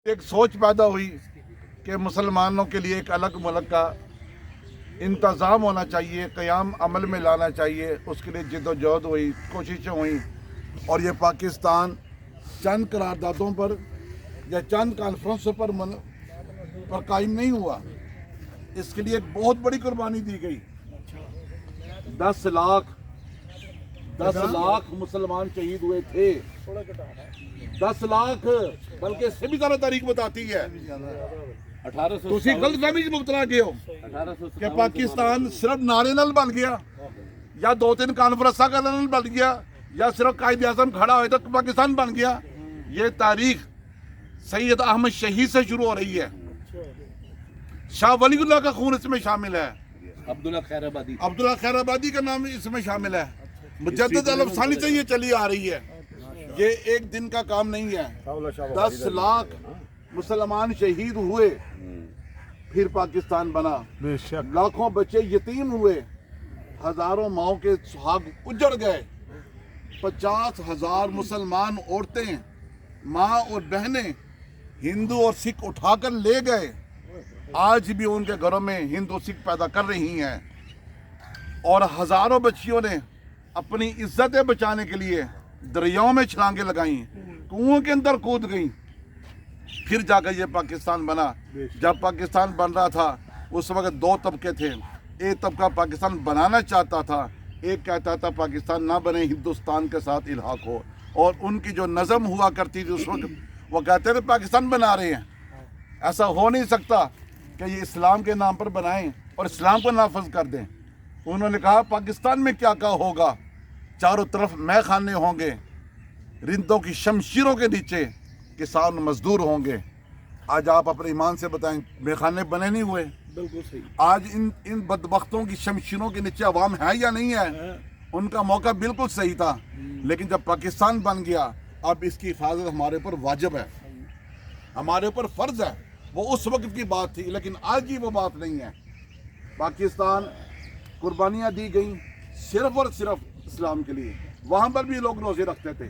ایک سوچ پیدا ہوئی کہ مسلمانوں کے لیے ایک الگ ملک کا انتظام ہونا چاہیے، قیام عمل میں لانا چاہیے۔ اس کے لیے جد و جہد ہوئی، کوششیں ہوئیں، اور یہ پاکستان چند قراردادوں پر یا چند کانفرنسوں پر قائم نہیں ہوا۔ اس کے لیے ایک بہت بڑی قربانی دی گئی۔ 10 لاکھ مسلمان شہید ہوئے تھے۔ 10 لاکھ، بلکہ اس سے بھی زیادہ تاریخ بتاتی ہے۔ تسی غلط فہمی سے مبتلا گئے ہو کہ پاکستان صرف نعرے نال بن گیا، یا 2-3 کانفرنساں کا نال بن گیا، یا صرف قائد اعظم کھڑا ہوئے تو پاکستان بن گیا۔ یہ تاریخ سید احمد شہید سے شروع ہو رہی ہے۔ شاہ ولی اللہ کا خون اس میں شامل ہے۔ عبداللہ خیر آبادی کا نام اس میں شامل ہے۔ مجدد الافسانی سے یہ چلی آ رہی ہے۔ یہ ایک دن کا کام نہیں ہے۔ 10 لاکھ مسلمان شہید ہوئے، پھر پاکستان بنا۔ لاکھوں بچے یتیم ہوئے، ہزاروں ماؤں کے سہاگ اجڑ گئے۔ 50,000 مسلمان عورتیں، ماں اور بہنیں ہندو اور سکھ اٹھا کر لے گئے۔ آج بھی ان کے گھروں میں ہندو سکھ پیدا کر رہی ہیں، اور ہزاروں بچیوں نے اپنی عزتیں بچانے کے لیے دریاؤں میں چھلانگیں لگائیں، کنوؤں کے اندر کود گئیں، پھر جا کر یہ پاکستان بنا۔ جب پاکستان بن رہا تھا اس وقت 2 طبقے تھے۔ ایک طبقہ پاکستان بنانا چاہتا تھا، ایک کہتا تھا پاکستان نہ بنے، ہندوستان کے ساتھ الحاق ہو۔ اور ان کی جو نظم ہوا کرتی تھی اس وقت، وہ کہتے تھے پاکستان بنا رہے ہیں، ایسا ہو نہیں سکتا کہ یہ اسلام کے نام پر بنائیں اور اسلام کو نافذ کر دیں۔ انہوں نے کہا پاکستان میں کیا ہوگا، چاروں طرف مے خانے ہوں گے، رندوں کی شمشیروں کے نیچے کسان مزدور ہوں گے۔ آج آپ اپنے ایمان سے بتائیں، مے خانے بنے نہیں ہوئے؟ بالکل صحیح۔ آج ان بدبختوں کی شمشیروں کے نیچے عوام ہے یا نہیں ہے؟ ان کا موقع بالکل صحیح تھا، لیکن جب پاکستان بن گیا، اب اس کی حفاظت ہمارے اوپر واجب ہے، ہمارے اوپر فرض ہے۔ وہ اس وقت کی بات تھی، لیکن آج ہی وہ بات نہیں ہے۔ پاکستان قربانیاں دی گئیں صرف اور صرف اسلام کے لیے۔ وہاں پر بھی لوگ روزے رکھتے تھے،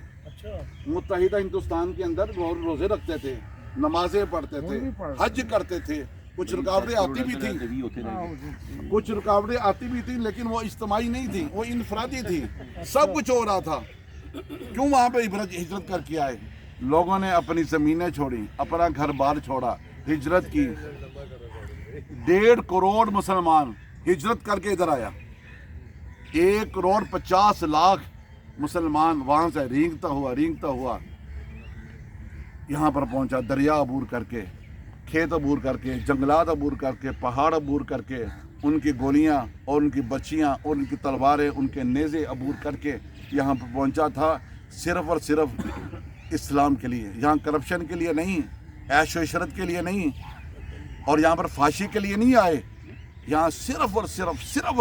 متحدہ ہندوستان کے اندر روزے رکھتے تھے، نمازیں پڑھتے تھے، حج کرتے تھے۔ کچھ رکاوٹیں آتی بھی تھیں، لیکن وہ اجتماعی نہیں تھی، وہ انفرادی تھی۔ سب کچھ ہو رہا تھا۔ کیوں وہاں پہ ہجرت کر کے آئے؟ لوگوں نے اپنی زمینیں چھوڑی، اپنا گھر بار چھوڑا، ہجرت کی۔ 1.5 کروڑ مسلمان ہجرت کر کے ادھر آیا۔ 1,50,00,000 مسلمان وہاں سے رینگتا ہوا یہاں پر پہنچا، دریا عبور کر کے، کھیت عبور کر کے، جنگلات عبور کر کے، پہاڑ عبور کر کے، ان کی گولیاں اور ان کی بچیاں اور ان کی تلواریں، ان کے نیزے عبور کر کے یہاں پر پہنچا تھا، صرف اور صرف اسلام کے لیے۔ یہاں کرپشن کے لیے نہیں، عیش و عشرت کے لیے نہیں، اور یہاں پر فحاشی کے لیے نہیں آئے۔ یہاں صرف اور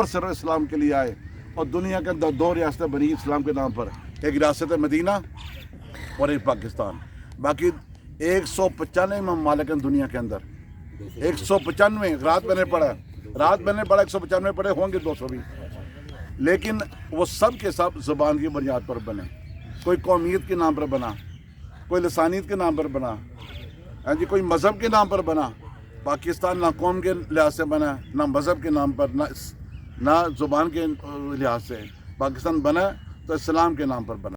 صرف اسلام کے لیے آئے۔ اور دنیا کے اندر 2 ریاستیں بنی اسلام کے نام پر، ایک ریاست مدینہ اور ایک پاکستان۔ باقی 195 ممالک ہیں دنیا کے اندر، 195۔ رات میں نے پڑھا 195 پڑھے ہوں گے، 200 بھی، لیکن وہ سب کے سب زبان کی بنیاد پر بنے۔ کوئی قومیت کے نام پر بنا، کوئی لسانیت کے نام پر بنا، کوئی مذہب کے نام پر بنا۔ پاکستان نہ قوم کے لحاظ سے بنا، نہ مذہب کے نام پر، نہ زبان کے لحاظ سے۔ پاکستان بنا تو اسلام کے نام پر بنا۔